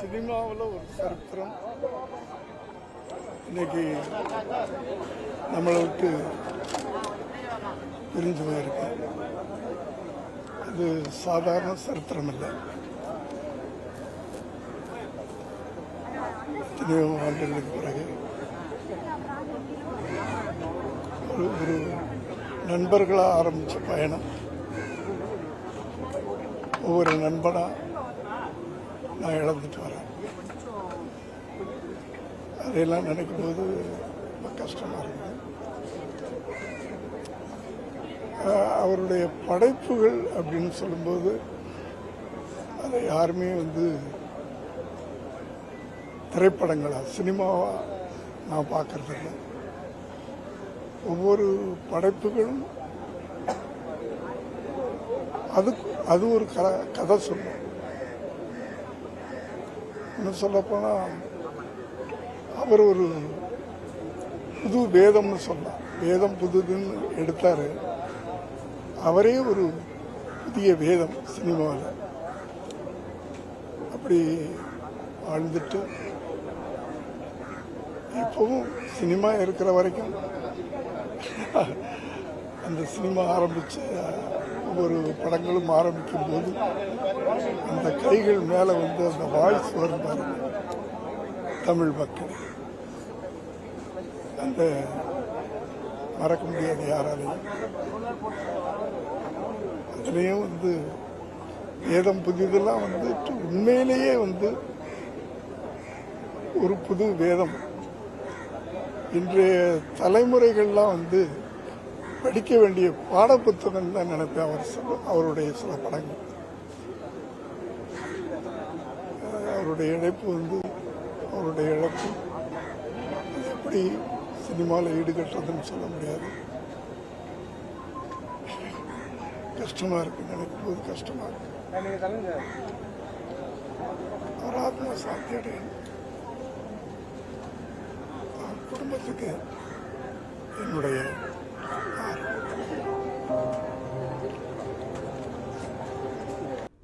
சினிமாவில் ஒரு சரித்திரம் இன்னைக்கு நம்மளை விட்டு பிரிஞ்சு போயிருக்கு. அது சாதாரண சரித்திரம் இல்லை. எத்தனையோ ஆண்டுகளுக்கு பிறகு ஒரு நண்பர்களாக ஆரம்பித்த பயணம் ஒவ்வொரு நண்பனாக நான் இழந்துட்டு வரேன். அதையெல்லாம் நினைக்கும் போது ரொம்ப கஷ்டமாக இருக்குது. அவருடைய படைப்புகள் அப்படின்னு சொல்லும்போது அதை யாருமே திரைப்படங்களா சினிமாவாக நான் பார்க்கறதில்ல. ஒவ்வொரு படைப்புகளும் அது ஒரு கதை சொல்லும். இன்னும் சொல்லப்போனால் அவர் ஒரு புது வேதம்னு சொல்லலாம். வேதம் புதுதுன்னு எடுத்தார். அவரே ஒரு புதிய வேதம் சினிமாவில். அப்படி வாழ்ந்துட்டு இப்போவும் சினிமா இருக்கிற வரைக்கும் அந்த சினிமா ஆரம்பித்து ஒவ்வொரு படங்களும் ஆரம்பிக்கும் போது அந்த கைகள் மேலே அந்த வாய்ஸ் வரும் பாருங்க, தமிழ் மக்கள். அந்த மறக்க முடியாது யாராலையும். அதுலேயும் வேதம் புதிதெல்லாம் உண்மையிலேயே ஒரு புது வேதம். இன்றைய தலைமுறைகள்லாம் படிக்க வேண்டிய பாடப்புத்தகம் தான் நினைப்பேன். அவருடைய சில படங்கள், அவருடைய இழப்பு அவருடைய இழப்பு எப்படி சினிமாவில் ஈடுகட்டுறதுன்னு சொல்ல முடியாது. கஷ்டமா இருக்கு, நினைக்கும் போது கஷ்டமா இருக்கு. அவர் ஆத்மா சாந்தி அடையும். குடும்பத்துக்கு என்னுடைய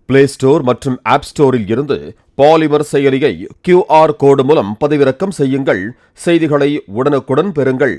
பிளே ஸ்டோர் மற்றும் ஆப் ஸ்டோரில் இருந்து பாலிமர் செயலியை QR கோடு மூலம் பதிவிறக்கம் செய்யுங்கள். செய்திகளை உடனுக்குடன் பெறுங்கள்.